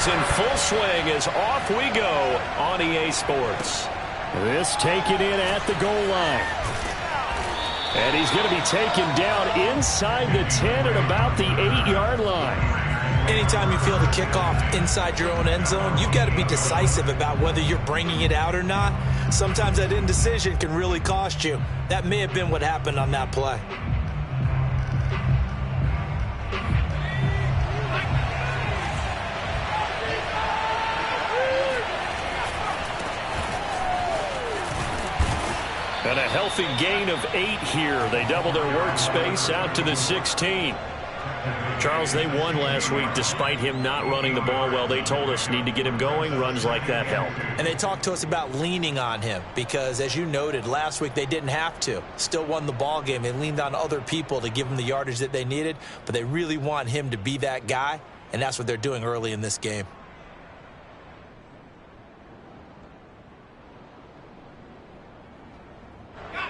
in full swing as off we go on EA Sports. This taken in at the goal line. And he's going to be taken down inside the 10 at about the 8-yard line. Anytime you feel the kickoff inside your own end zone, you've got to be decisive about whether you're bringing it out or not. Sometimes that indecision can really cost you. That may have been what happened on that play. And a healthy gain of 8 here. They double their workspace out to the 16. Charles, they won last week despite him not running the ball well. They told us need to get him going. Runs like that help. And they talked to us about leaning on him because, as you noted, last week they didn't have to. Still won the ball game. They leaned on other people to give them the yardage that they needed, but they really want him to be that guy, and that's what they're doing early in this game.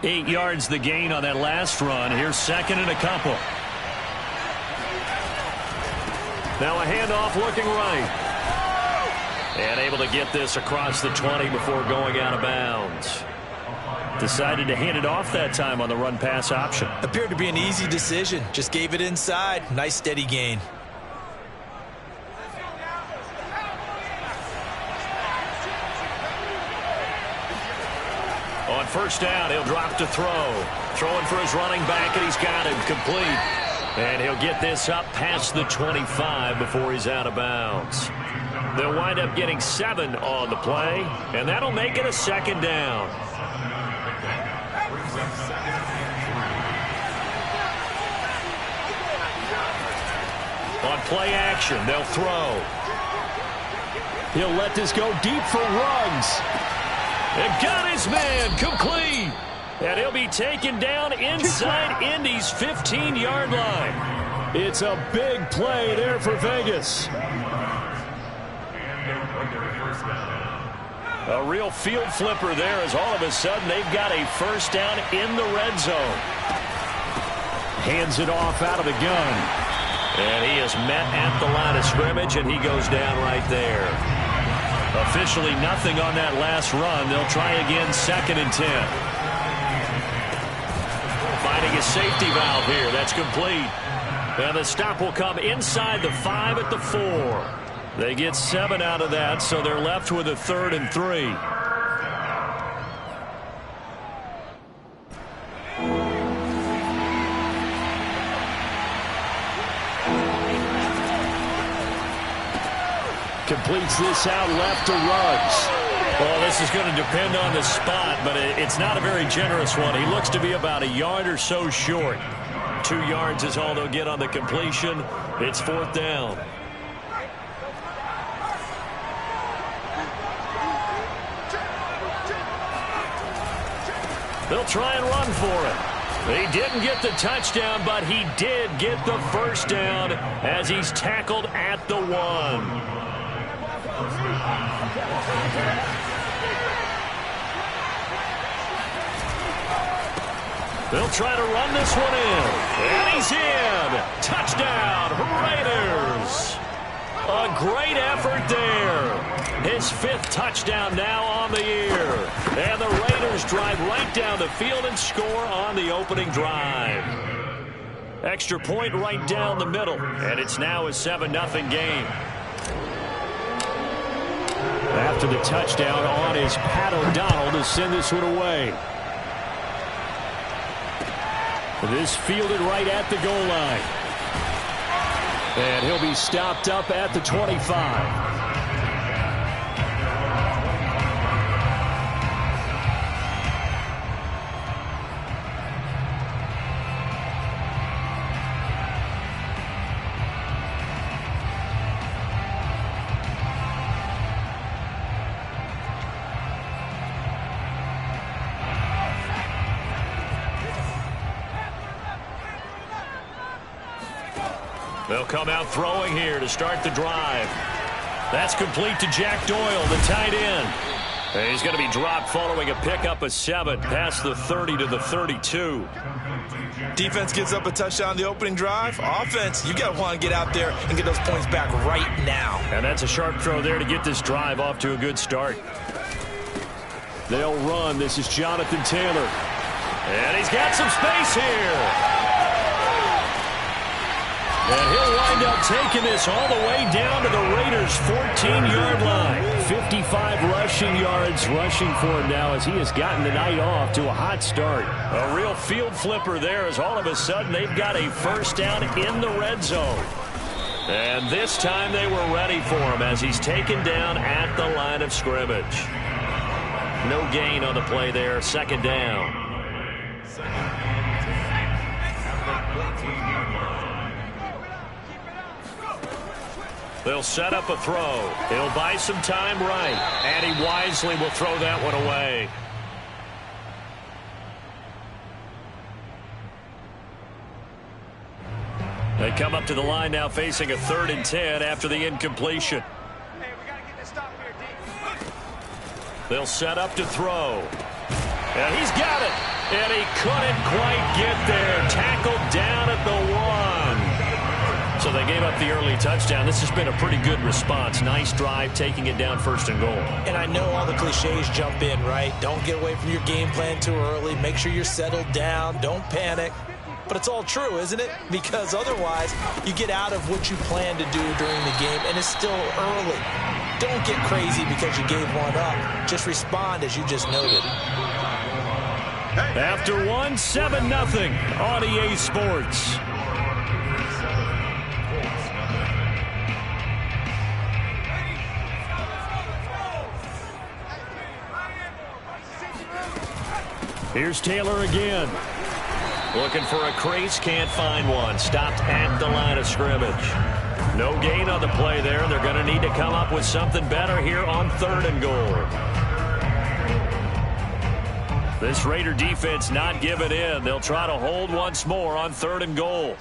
Eight yards the gain on that last run. Here's second and a couple. Now a handoff looking right. And able to get this across the 20 before going out of bounds. Decided to hand it off that time on the run pass option. Appeared to be an easy decision. Just gave it inside. Nice steady gain. On first down, he'll drop to throw. Throwing for his running back, and he's got him complete. And he'll get this up past the 25 before he's out of bounds. They'll wind up getting 7 on the play, and that'll make it a second down. On play action, they'll throw. He'll let this go deep for Ruggs. And got his man complete. And he'll be taken down inside Indy's 15-yard line. It's a big play there for Vegas. A real field flipper there as all of a sudden they've got a first down in the red zone. Hands it off out of the gun. And he is met at the line of scrimmage, and he goes down right there. Officially nothing on that last run. They'll try again, 2nd and 10. Finding a safety valve here. That's complete. And the stop will come inside the 5 at the 4. They get 7 out of that, so they're left with a 3rd and 3. Completes this out left to Ruggs. Well, this is going to depend on the spot, but it's not a very generous one. He looks to be about a yard or so short. 2 yards is all they'll get on the completion. It's 4th down. They'll try and run for it. He didn't get the touchdown, but he did get the first down as he's tackled at the 1. They'll try to run this one in. And he's in. Touchdown, Raiders. A great effort there. His 5th touchdown now on the year. And the Raiders drive right down the field and score on the opening drive. Extra point right down the middle. And it's now a 7-0 game. After the touchdown on is Pat O'Donnell to send this one away. This fielded right at the goal line. And he'll be stopped up at the 25. They'll come out throwing here to start the drive. That's complete to Jack Doyle, the tight end. And he's going to be dropped following a pickup of 7 past the 30 to the 32. Defense gives up a touchdown the opening drive. Offense, you got to want to get out there and get those points back right now. And that's a sharp throw there to get this drive off to a good start. They'll run. This is Jonathan Taylor. And he's got some space here. And he'll wind up taking this all the way down to the Raiders' 14-yard line. 55 rushing yards rushing for him now as he has gotten the night off to a hot start. A real field flipper there as all of a sudden they've got a first down in the red zone. And this time they were ready for him as he's taken down at the line of scrimmage. No gain on the play there, second down. They'll set up a throw. He'll buy some time right. And he wisely will throw that one away. They come up to the line now facing a 3rd and 10 after the incompletion. Hey, we gotta get this stop here, D. They'll set up to throw. And he's got it. And he couldn't quite get there. Tackled down at the 1. So they gave up the early touchdown. This has been a pretty good response. Nice drive, taking it down 1st and goal. And I know all the cliches jump in, right? Don't get away from your game plan too early. Make sure you're settled down. Don't panic. But it's all true, isn't it? Because otherwise, you get out of what you plan to do during the game, and it's still early. Don't get crazy because you gave one up. Just respond as you just noted. After 1, 7-0 on EA Sports. Here's Taylor again. Looking for a crease, can't find one. Stopped at the line of scrimmage. No gain on the play there. They're going to need to come up with something better here on 3rd and goal. This Raider defense not giving in. They'll try to hold once more on 3rd and goal.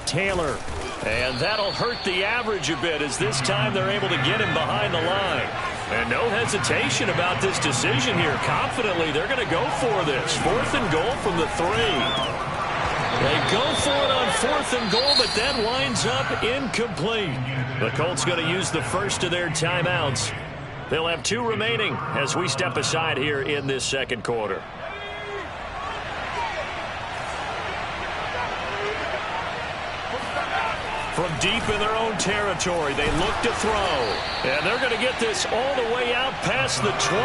Taylor. And that'll hurt the average a bit as this time they're able to get him behind the line. And no hesitation about this decision here. Confidently, they're going to go for this. 4th and goal from the 3. They go for it on 4th and goal, but that winds up incomplete. The Colts going to use the first of their timeouts. They'll have 2 remaining as we step aside here in this second quarter. From deep in their own territory, they look to throw. And they're going to get this all the way out past the 20.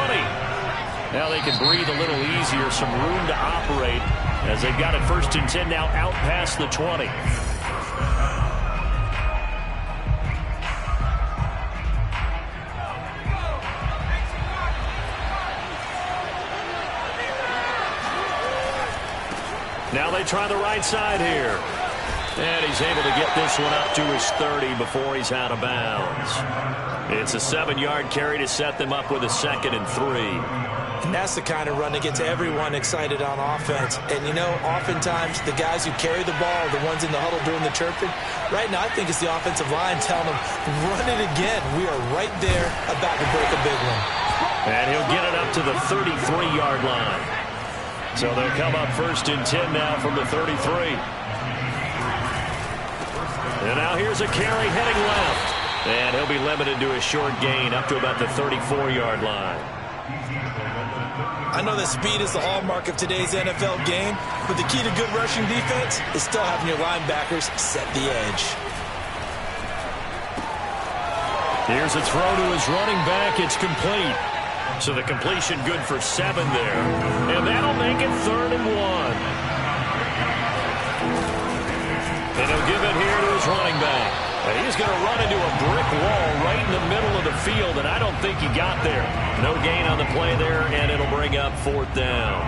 Now they can breathe a little easier, some room to operate as they've got it 1st and 10 now out past the 20. Now they try the right side here. And he's able to get this one up to his 30 before he's out of bounds. It's a 7-yard carry to set them up with a 2nd and 3. And that's the kind of run that gets everyone excited on offense. And, you know, oftentimes the guys who carry the ball are the ones in the huddle doing the chirping. Right now, I think it's the offensive line telling them, run it again. We are right there about to break a big one. And he'll get it up to the 33-yard line. So they'll come up 1st and 10 now from the 33. And now here's a carry heading left. And he'll be limited to a short gain up to about the 34-yard line. I know that speed is the hallmark of today's NFL game, but the key to good rushing defense is still having your linebackers set the edge. Here's a throw to his running back. It's complete. So the completion good for 7 there. And that'll make it 3rd and 1. And he'll give it here to his running back. And he's going to run into a brick wall right in the middle of the field, and I don't think he got there. No gain on the play there, and it'll bring up 4th down.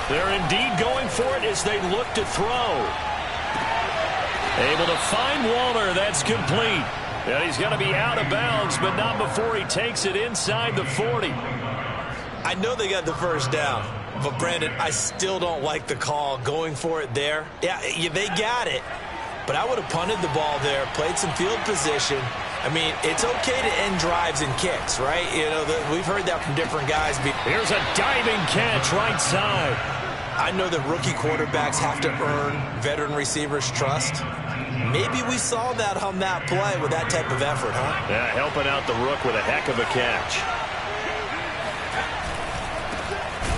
They're indeed going for it as they look to throw. Able to find Waller. That's complete. And he's going to be out of bounds, but not before he takes it inside the 40. I know they got the first down, but Brandon, I still don't like the call going for it there. Yeah, they got it, but I would have punted the ball there, played some field position. I mean, it's okay to end drives and kicks, right? You know, we've heard that from different guys. Here's a diving catch right side. I know that rookie quarterbacks have to earn veteran receivers' trust. Maybe we saw that on that play with that type of effort, huh? Yeah, helping out the rook with a heck of a catch.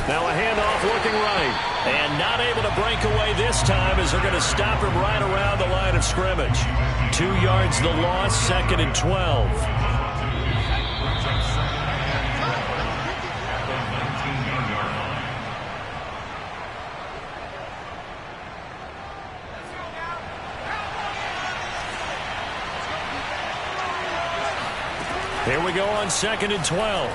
Now a handoff looking right. And not able to break away this time as they're going to stop him right around the line of scrimmage. 2 yards the loss, 2nd and 12. Here we go on 2nd and 12.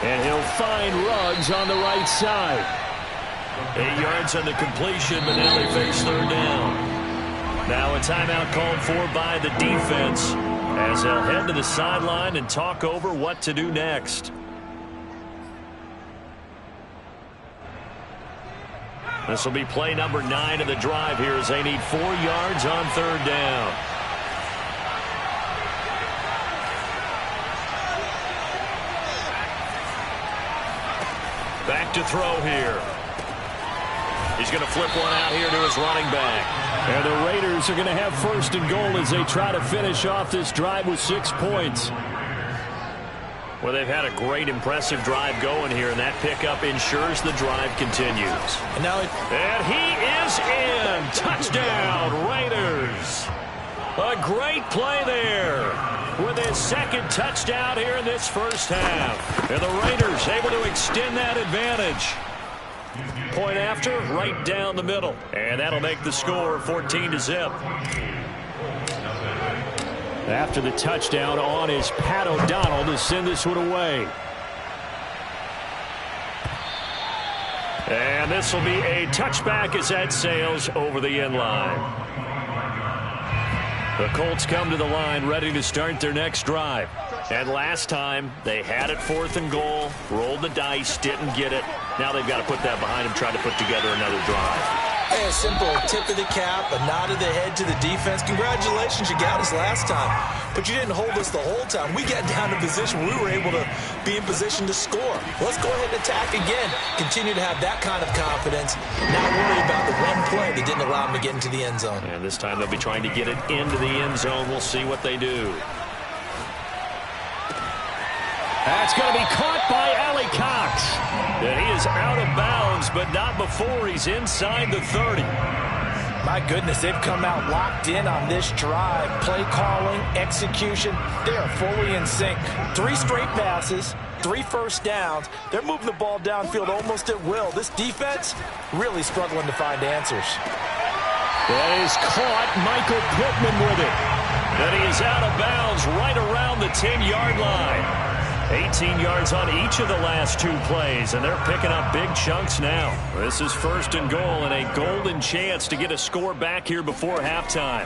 And he'll find Ruggs on the right side. 8 yards on the completion, but now they face 3rd down. Now a timeout called for by the defense as they'll head to the sideline and talk over what to do next. This will be play number 9 of the drive here as they need 4 yards on 3rd down. Back to throw here. He's going to flip one out here to his running back. And the Raiders are going to have 1st and goal as they try to finish off this drive with 6 points. Well, they've had a great, impressive drive going here, and that pickup ensures the drive continues. And he is in. Touchdown, Raiders. A great play there with his 2nd touchdown here in this first half. And the Raiders able to extend that advantage. Point after, right down the middle. And that'll make the score 14-0. After the touchdown on is Pat O'Donnell to send this one away. And this will be a touchback as that sails over the end line. The Colts come to the line ready to start their next drive. And last time, they had it 4th and goal, rolled the dice, didn't get it. Now they've got to put that behind them, try to put together another drive. Hey, a simple tip of the cap, a nod of the head to the defense. Congratulations, you got us last time. But you didn't hold us the whole time. We got down to position where we were able to be in position to score. Let's go ahead and attack again. Continue to have that kind of confidence. Not worry about the one play that didn't allow them to get into the end zone. And this time they'll be trying to get it into the end zone. We'll see what they do. That's going to be caught by Allie Cox. And he is out of bounds, but not before he's inside the 30. My goodness, they've come out locked in on this drive. Play calling, execution, they are fully in sync. 3 straight passes, 3 first downs. They're moving the ball downfield almost at will. This defense really struggling to find answers. That is caught. Michael Pittman with it. And he is out of bounds right around the 10-yard line. 18 yards on each of the last 2 plays, and they're picking up big chunks now. This is 1st and goal and a golden chance to get a score back here before halftime.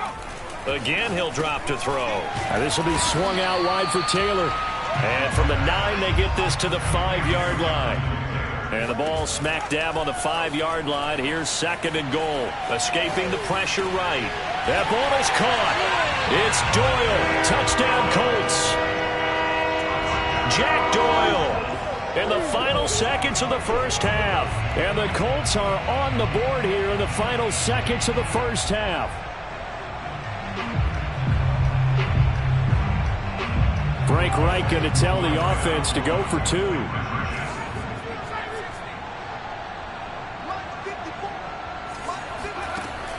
Again, he'll drop to throw. This will be swung out wide for Taylor. And from the 9, they get this to the 5-yard line. And the ball smack dab on the 5-yard line. Here's 2nd and goal. Escaping the pressure right. That ball is caught. It's Doyle. Touchdown, Colts. Jack Doyle in the final seconds of the first half. And the Colts are on the board here in the final seconds of the first half. Frank Reich going to tell the offense to go for 2.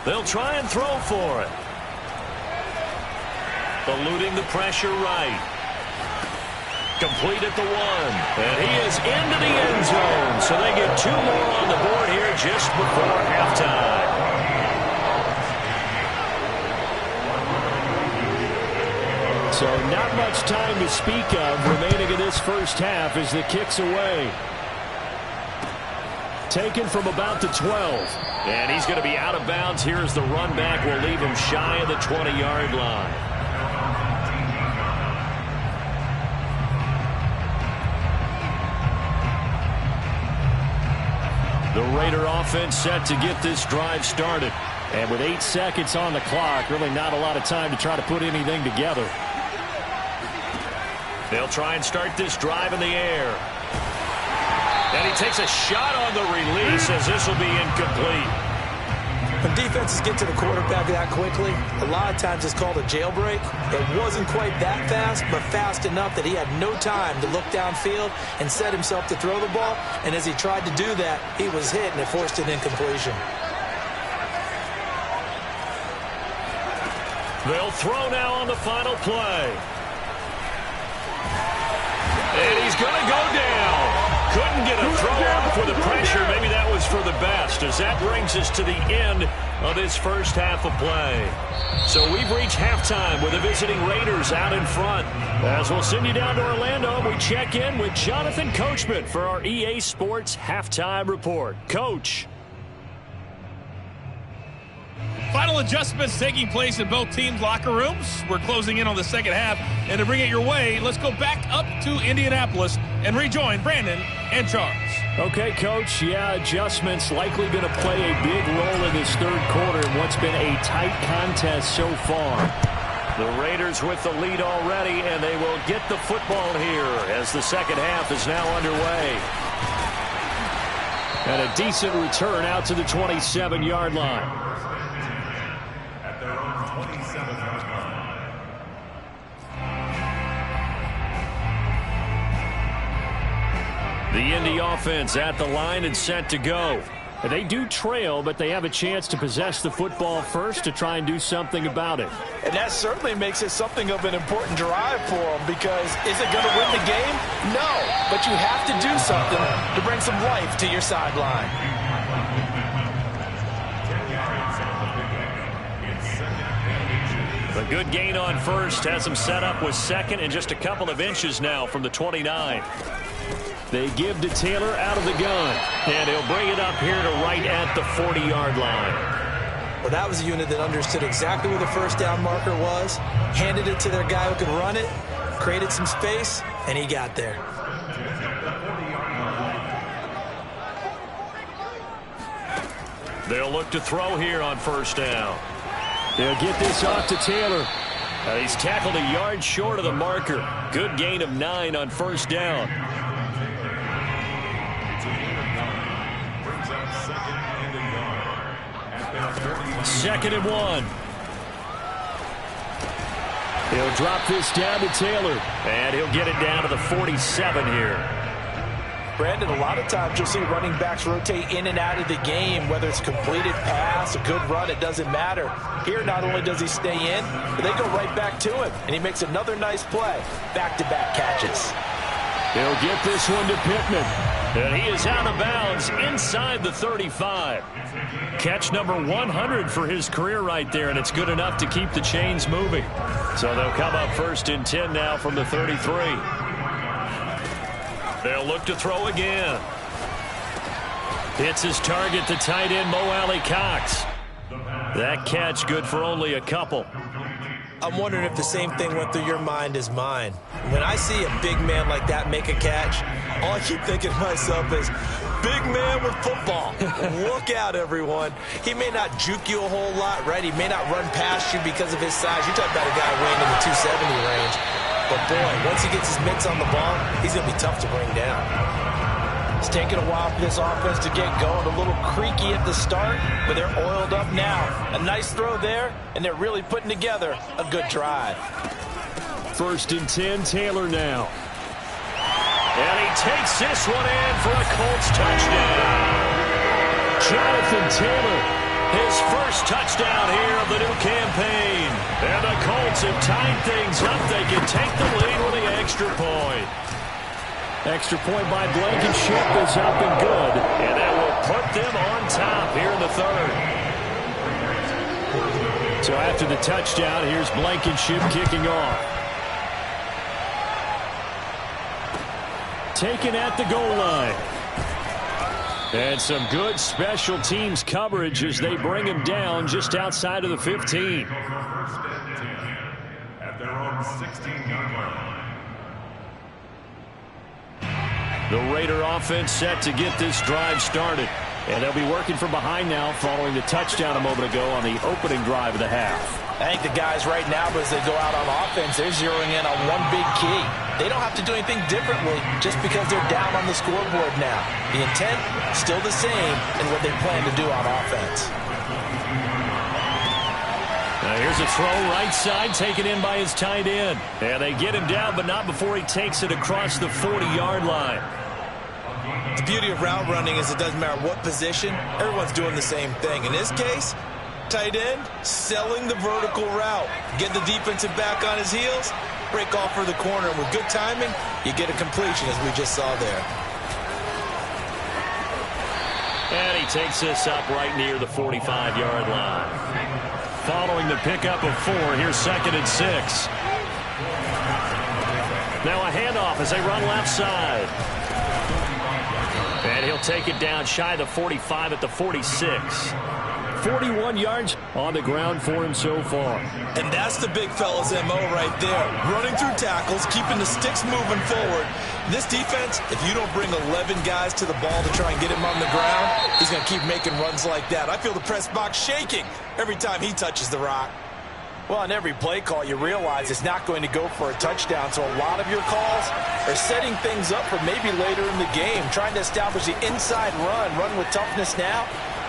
They'll try and throw for it. Eluding the pressure right. Complete at the 1. And he is into the end zone. So they get 2 more on the board here just before halftime. So not much time to speak of remaining in this first half as the kick's away. Taken from about the 12. And he's going to be out of bounds here as the run back will leave him shy of the 20-yard line. The Raider offense set to get this drive started. And with 8 seconds on the clock, really not a lot of time to try to put anything together. They'll try and start this drive in the air. And he takes a shot on the release as this will be incomplete. When defenses get to the quarterback that quickly, a lot of times it's called a jailbreak. It wasn't quite that fast, but fast enough that he had no time to look downfield and set himself to throw the ball. And as he tried to do that, he was hit and it forced an incompletion. They'll throw now on the final play. And he's going to go down. Couldn't get a throw off with the pressure. Maybe that was for the best, as that brings us to the end of this first half of play. So we've reached halftime with the visiting Raiders out in front. As we'll send you down to Orlando, we check in with Jonathan Coachman for our EA Sports Halftime Report. Coach. Final adjustments taking place in both teams' locker rooms. We're closing in on the second half. And to bring it your way, let's go back up to Indianapolis and rejoin Brandon and Charles. Okay, Coach. Yeah, adjustments likely going to play a big role in this third quarter in what's been a tight contest so far. The Raiders with the lead already, and they will get the football here as the second half is now underway. And a decent return out to the 27-yard line. The Indy offense at the line and set to go. They do trail, but they have a chance to possess the football first to try and do something about it. And that certainly makes it something of an important drive for them, because is it going to win the game? No, but you have to do something to bring some life to your sideline. A good gain on first has him set up with second and just a couple of inches now from the 29. They give to Taylor out of the gun. And he'll bring it up here to right at the 40-yard line. Well, that was a unit that understood exactly where the first down marker was, handed it to their guy who could run it, created some space, and he got there. They'll look to throw here on first down. They'll get this off to Taylor. He's tackled a yard short of the marker. Good gain of 9 on first down. Second and 1. He'll drop this down to Taylor. And he'll get it down to the 47 here. Brandon, a lot of times you'll see running backs rotate in and out of the game, whether it's completed pass, a good run, it doesn't matter. Here, not only does he stay in, but they go right back to him, and he makes another nice play. Back-to-back catches. They'll get this one to Pittman. And he is out of bounds inside the 35. Catch number 100 for his career right there, and it's good enough to keep the chains moving. So they'll come up first and 10 now from the 33. They'll look to throw again. Hits his target, the tight end, Mo Alley-Cox. That catch good for only a couple. I'm wondering if the same thing went through your mind as mine. When I see a big man like that make a catch, all I keep thinking to myself is, big man with football. Look out, everyone. He may not juke you a whole lot, right? He may not run past you because of his size. You're talking about a guy weighing in the 270 range. But, boy, once he gets his mitts on the ball, he's going to be tough to bring down. It's taken a while for this offense to get going. A little creaky at the start, but they're oiled up now. A nice throw there, and they're really putting together a good drive. First and 10, Taylor now. And he takes this one in for a Colts touchdown. Jonathan Taylor. His first touchdown here of the new campaign. And the Colts have tied things up. They can take the lead with the extra point. Extra point by Blankenship is up and good. And that will put them on top here in the third. So after the touchdown, here's Blankenship kicking off. Taken at the goal line. And some good special teams coverage as they bring him down just outside of the 15. At their own 16-yard line. The Raider offense set to get this drive started. And they'll be working from behind now following the touchdown a moment ago on the opening drive of the half. I think the guys right now, as they go out on offense, they're zeroing in on one big key. They don't have to do anything differently just because they're down on the scoreboard now. The intent, still the same in what they plan to do on offense. Now here's a throw right side taken in by his tight end. And they get him down, but not before he takes it across the 40-yard line. The beauty of route running is it doesn't matter what position. Everyone's doing the same thing. In this case, tight end selling the vertical route. Get the defensive back on his heels, break off for the corner. And with good timing, you get a completion as we just saw there. And he takes this up right near the 45-yard line. Following the pickup of 4, here's 2nd and 6. Now a handoff as they run left side. And he'll take it down shy of the 45 at the 46. 41 yards on the ground for him so far. And that's the big fella's MO right there. Running through tackles, keeping the sticks moving forward. This defense, if you don't bring 11 guys to the ball to try and get him on the ground, he's going to keep making runs like that. I feel the press box shaking every time he touches the rock. Well, on every play call, you realize it's not going to go for a touchdown, so a lot of your calls are setting things up for maybe later in the game, trying to establish the inside run with toughness now,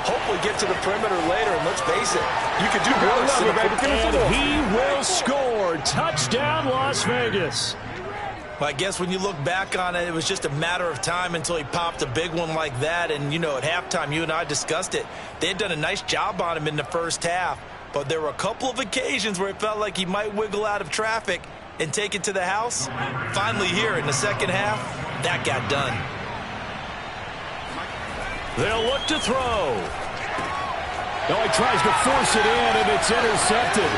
hopefully get to the perimeter later, and let's face it, you could do worse than and he will score. Touchdown, Las Vegas. Well, I guess when you look back on it, it was just a matter of time until he popped a big one like that, and, you know, at halftime, you and I discussed it. They had done a nice job on him in the first half. But there were a couple of occasions where it felt like he might wiggle out of traffic and take it to the house. Finally here in the second half, that got done. They'll look to throw. No, he tries to force it in, and it's intercepted.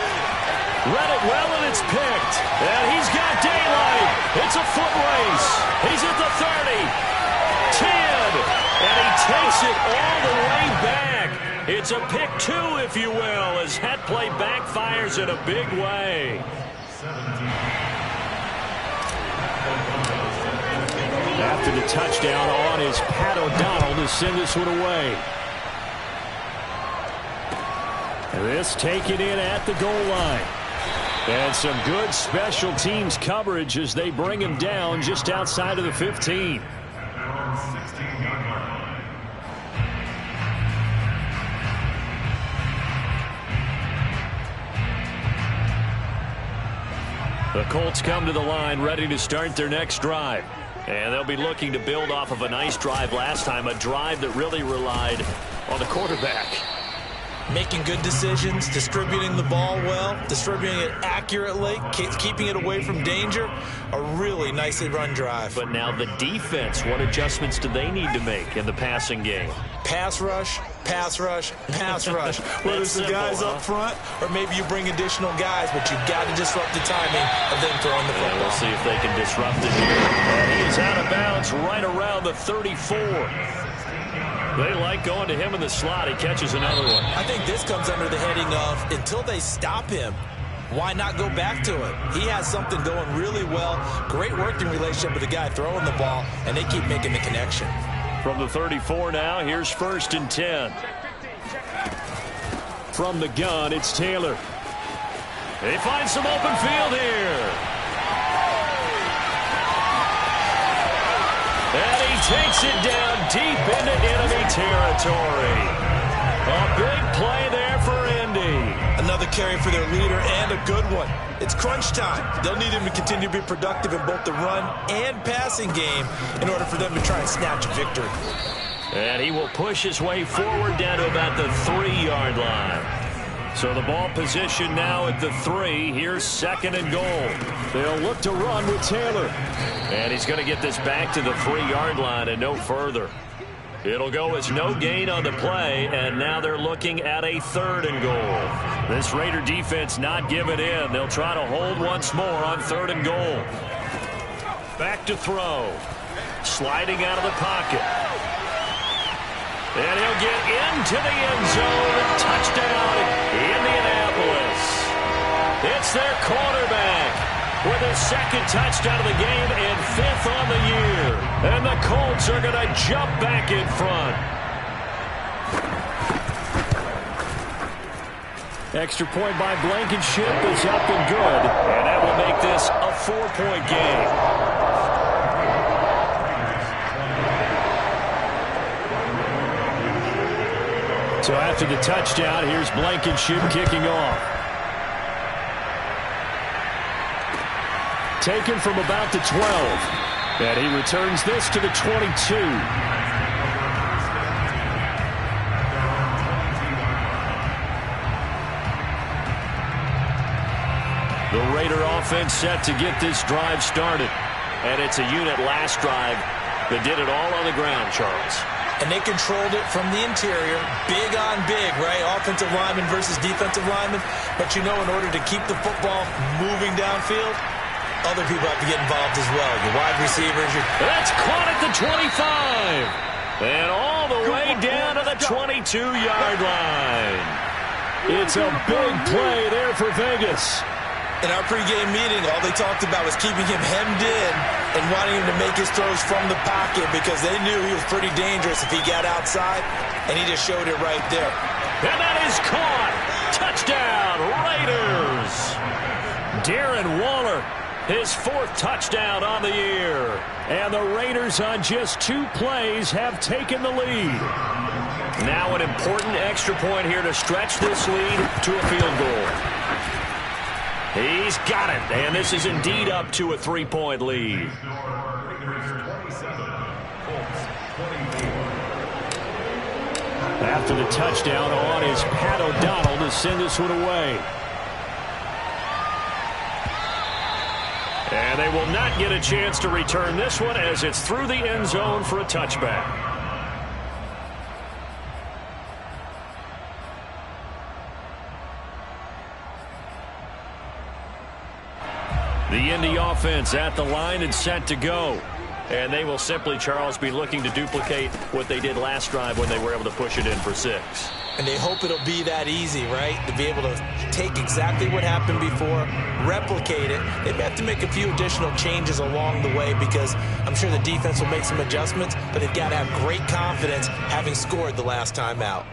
Read it well, and it's picked. And he's got daylight. It's a foot race. He's at the 30, 10, and he takes it all the way back. It's a pick 2, if you will, as that play backfires in a big way. After the touchdown on is Pat O'Donnell to send this one away. This taken in at the goal line. And some good special teams coverage as they bring him down just outside of the 15. The Colts come to the line ready to start their next drive. And they'll be looking to build off of a nice drive last time, a drive that really relied on the quarterback. Making good decisions, distributing the ball well, distributing it accurately, keeping it away from danger. A really nicely run drive. But now the defense, what adjustments do they need to make in the passing game? Pass rush, pass rush, pass rush. Whether it's the guys up front or maybe you bring additional guys, but you've got to disrupt the timing of them throwing the football. We'll see if they can disrupt it here. And he is out of bounds right around the 34. They like going to him in the slot. He catches another one. I think this comes under the heading of until they stop him, why not go back to it? He has something going really well. Great working relationship with the guy throwing the ball, and they keep making the connection. From the 34 now, here's 1st and 10. From the gun, it's Taylor. They find some open field here. And he takes it down deep into enemy territory. A big play there for Indy. Another carry for their leader and a good one. It's crunch time. They'll need him to continue to be productive in both the run and passing game in order for them to try and snatch a victory. And he will push his way forward down to about the 3-yard line. So the ball position now at the 3. Here's 2nd and goal. They'll look to run with Taylor. And he's going to get this back to the 3-yard line and no further. It'll go as no gain on the play, and now they're looking at a 3rd and goal. This Raider defense not giving in. They'll try to hold once more on 3rd and goal. Back to throw. Sliding out of the pocket. And he'll get into the end zone. Touchdown, Indianapolis. It's their quarterback with his 2nd touchdown of the game and 5th on the year. And the Colts are going to jump back in front. Extra point by Blankenship is up and good. And that will make this a 4-point game. So after the touchdown, here's Blankenship kicking off. Taken from about the 12. And he returns this to the 22. The Raider offense set to get this drive started. And it's a unit last drive that did it all on the ground, Charles. And they controlled it from the interior, big on big, right? Offensive lineman versus defensive lineman. But you know, in order to keep the football moving downfield, other people have to get involved as well. Your wide receivers. That's caught at the 25. And all the way down to the 22-yard line. It's a big play there for Vegas. In our pregame meeting, all they talked about was keeping him hemmed in and wanting him to make his throws from the pocket because they knew he was pretty dangerous if he got outside, and he just showed it right there. And that is caught. Touchdown, Raiders. Darren Waller, his 4th touchdown on the year. And the Raiders on just 2 plays have taken the lead. Now an important extra point here to stretch this lead to a field goal. He's got it, and this is indeed up to a 3-point lead. After the touchdown on is Pat O'Donnell to send this one away. And they will not get a chance to return this one as it's through the end zone for a touchback. The Indy offense at the line and set to go. And they will simply, Charles, be looking to duplicate what they did last drive when they were able to push it in for 6. And they hope it'll be that easy, right? To be able to take exactly what happened before, replicate it. They may have to make a few additional changes along the way because I'm sure the defense will make some adjustments, but they've got to have great confidence having scored the last time out.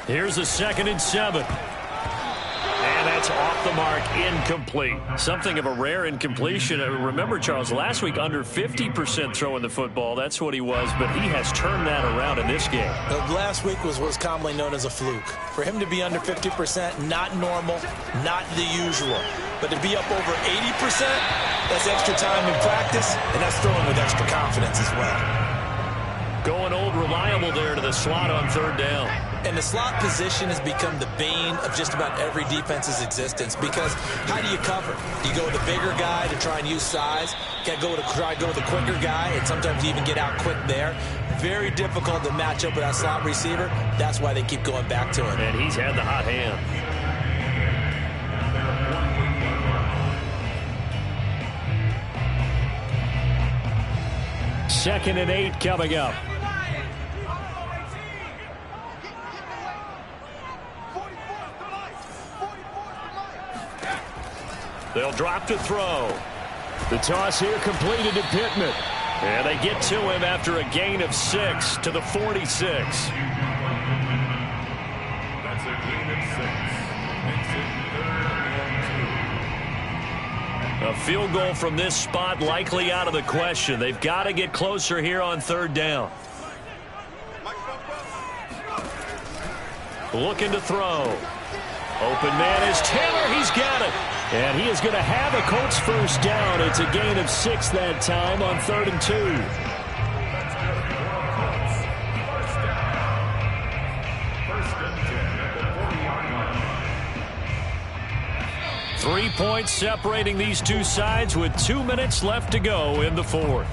Here's a 2nd and 7. And that's off the mark, incomplete. Something of a rare incompletion. Remember, Charles, last week under 50% throwing the football. That's what he was, but he has turned that around in this game. Last week was what's commonly known as a fluke. For him to be under 50%, not normal, not the usual. But to be up over 80%, that's extra time in practice, and that's throwing with extra confidence as well. Going old reliable there to the slot on 3rd down. And the slot position has become the bane of just about every defense's existence because how do you cover? Do you go with a bigger guy to try and use size? Try to go with a quicker guy, and sometimes you even get out quick there. Very difficult to match up with that slot receiver. That's why they keep going back to him. And he's had the hot hand. Second and 8 coming up. They'll drop to throw. The toss here completed to Pittman. And they get to him after a gain of 6 to the 46. That's a gain of 6. Makes it 3rd and 2. A field goal from this spot likely out of the question. They've got to get closer here on 3rd down. Looking to throw. Open man is Taylor. He's got it. And he is going to have a Colts 1st down. It's a gain of 6 that time on 3rd and 2. 3 points separating these two sides with 2 minutes left to go in the 4th.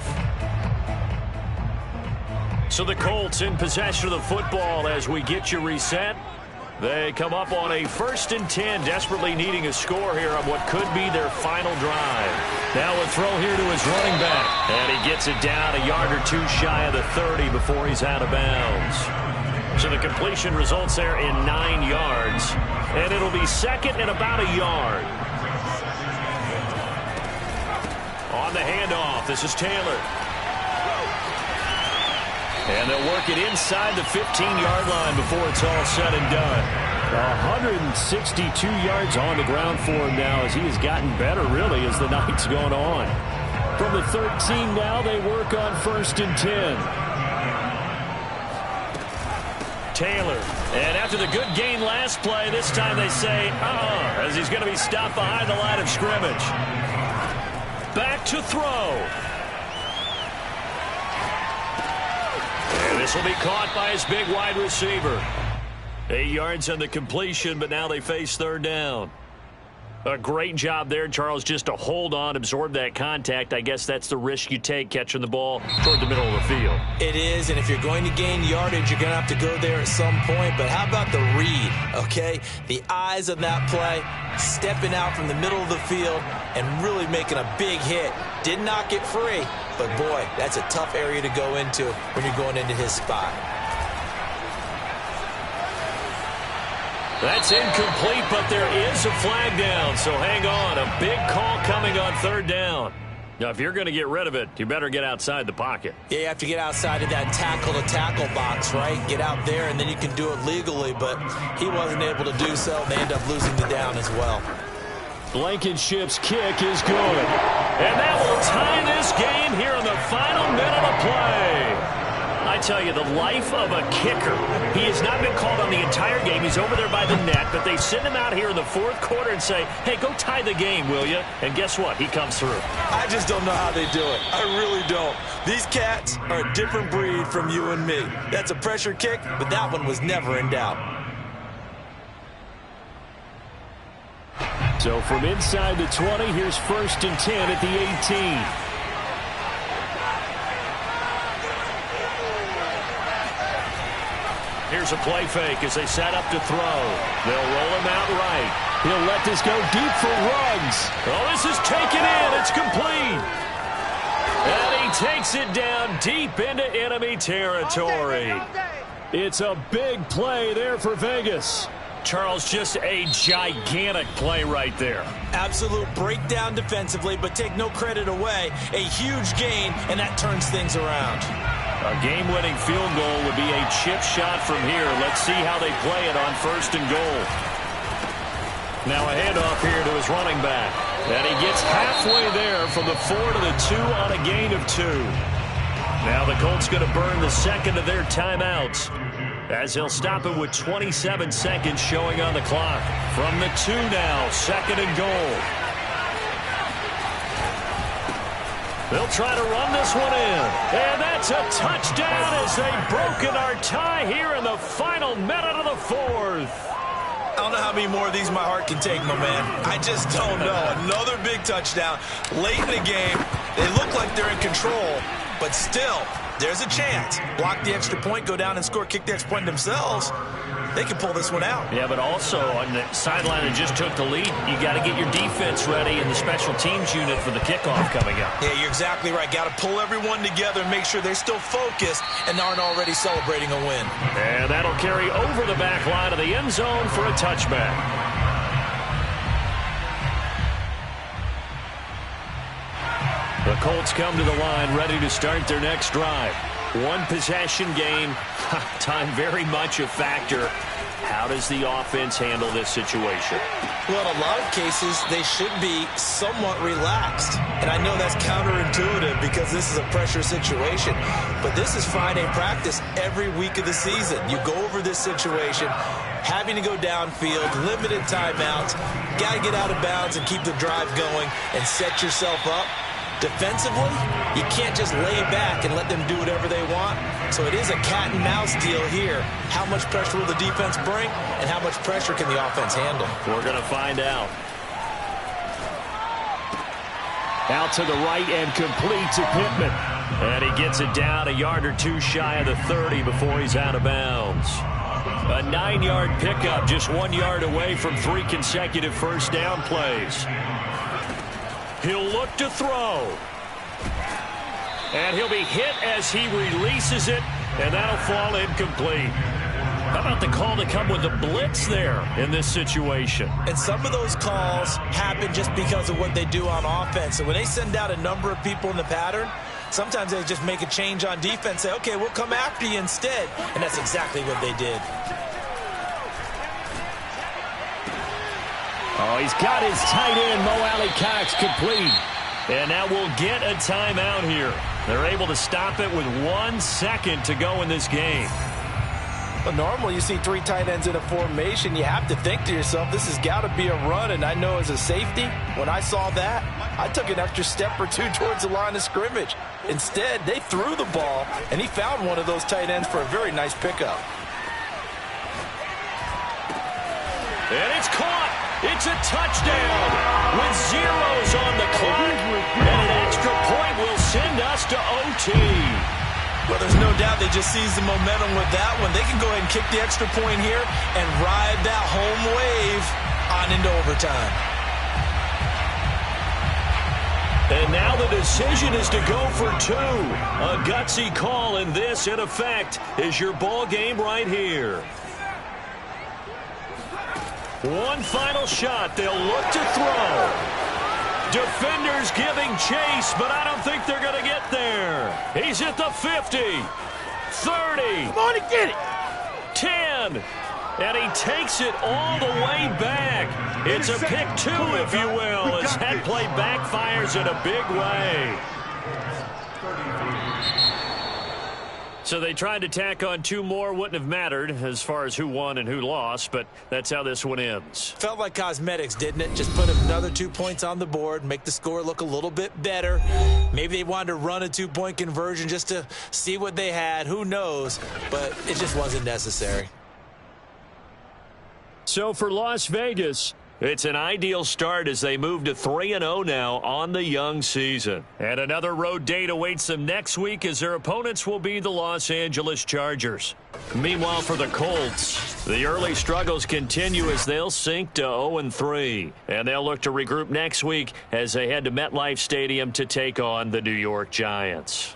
So the Colts in possession of the football as we get you reset. They come up on a 1st and 10, desperately needing a score here on what could be their final drive. Now a throw here to his running back. And he gets it down a yard or 2 shy of the 30 before he's out of bounds. So the completion results there in 9 yards. And it'll be 2nd and about a yard. On the handoff, this is Taylor. And they'll work it inside the 15-yard line before it's all said and done. 162 yards on the ground for him now as he has gotten better, really, as the night's gone on. From the 13 now, they work on 1st and 10. Taylor. And after the good gain last play, this time they say, as he's going to be stopped behind the line of scrimmage. Back to throw. And this will be caught by his big wide receiver. 8 yards on the completion, but now they face 3rd down. A great job there, Charles, just to hold on, absorb that contact. I guess that's the risk you take catching the ball toward the middle of the field. It is, and if you're going to gain yardage, you're going to have to go there at some point. But how about the read, okay? The eyes of that play, stepping out from the middle of the field and really making a big hit. Did not get free, but boy, that's a tough area to go into when you're going into his spot. That's incomplete, but there is a flag down, so hang on. A big call coming on 3rd down. Now, if you're going to get rid of it, you better get outside the pocket. Yeah, you have to get outside of that tackle-to-tackle box, right? Get out there, and then you can do it legally, but he wasn't able to do so. They end up losing the down as well. Blankenship's kick is good. And that will tie this game here in the final minute of play. I tell you, the life of a kicker. He has not been called on the entire game. He's over there by the net, but they send him out here in the 4th quarter and say, hey, go tie the game, will you? And guess what? He comes through. I just don't know how they do it. I really don't. These cats are a different breed from you and me. That's a pressure kick, but that one was never in doubt. So from inside the 20, here's 1st and 10 at the 18. Here's a play fake as they set up to throw. They'll roll him out right. He'll let this go deep for Ruggs. Oh, this is taken in. It's complete. And he takes it down deep into enemy territory. It's a big play there for Vegas. Charles, just a gigantic play right there. Absolute breakdown defensively, but take no credit away. A huge gain, and that turns things around. A game-winning field goal would be a chip shot from here. Let's see how they play it on 1st and goal. Now a handoff here to his running back. And he gets halfway there from the 4 to the 2 on a gain of 2. Now the Colts going to burn the second of their timeouts, as he'll stop it with 27 seconds showing on the clock. From the 2 now, 2nd and goal. They'll try to run this one in. And that's a touchdown as they've broken our tie here in the final minute of the 4th. I don't know how many more of these my heart can take, my man. I just don't know. Another big touchdown late in the game. They look like they're in control, but still, there's a chance. Block the extra point, go down and score, kick the extra point themselves. They can pull this one out. Yeah, but also on the sideline that just took the lead, you got to get your defense ready in the special teams unit for the kickoff coming up. Yeah, you're exactly right. Got to pull everyone together and make sure they're still focused and aren't already celebrating a win. And that'll carry over the back line of the end zone for a touchback. The Colts come to the line ready to start their next drive. One possession game, time very much a factor. How does the offense handle this situation? Well, in a lot of cases, they should be somewhat relaxed. And I know that's counterintuitive because this is a pressure situation. But this is Friday practice every week of the season. You go over this situation, having to go downfield, limited timeouts, got to get out of bounds and keep the drive going and set yourself up. Defensively, you can't just lay back and let them do whatever they want. So it is a cat and mouse deal here. How much pressure will the defense bring, and how much pressure can the offense handle? We're going to find out. Out to the right and complete to Pittman. And he gets it down a yard or two shy of the 30 before he's out of bounds. A 9-yard pickup, just 1 yard away from 3 consecutive first down plays. He'll look to throw. And he'll be hit as he releases it, and that'll fall incomplete. How about the call to come with the blitz there in this situation? And some of those calls happen just because of what they do on offense. So when they send out a number of people in the pattern, Sometimes they just make a change on defense, say, okay, we'll come after you instead. And that's exactly what they did. Oh, he's got his tight end, Mo Alley-Cox, complete. And now we'll get a timeout here. They're able to stop it with 1 second to go in this game. Well, normally you see 3 tight ends in a formation. You have to think to yourself, this has got to be a run. And I know as a safety, when I saw that, I took an extra step or 2 towards the line of scrimmage. Instead, they threw the ball, and he found one of those tight ends for a very nice pickup. And it's caught. It's a touchdown with zeros on the clock. And an extra point will send us to OT. Well, there's no doubt they just seized the momentum with that one. They can go ahead and kick the extra point here and ride that home wave on into overtime. And now the decision is to go for 2. A gutsy call, and this, in effect, is your ball game right here. One final shot. They'll look to throw. Defenders giving chase, but I don't think they're going to get there. He's at the 50, 30. Come on and get it. 10. And he takes it all the way back. It's a pick 2, if you will, as that play backfires in a big way. So they tried to tack on 2 more. Wouldn't have mattered as far as who won and who lost, but that's how this one ends. Felt like cosmetics, didn't it? Just put another 2 points on the board, make the score look a little bit better. Maybe they wanted to run a 2-point conversion just to see what they had. Who knows? But it just wasn't necessary. So for Las Vegas, it's an ideal start as they move to 3-0 now on the young season. And another road date awaits them next week as their opponents will be the Los Angeles Chargers. Meanwhile, for the Colts, the early struggles continue as they'll sink to 0-3. And they'll look to regroup next week as they head to MetLife Stadium to take on the New York Giants.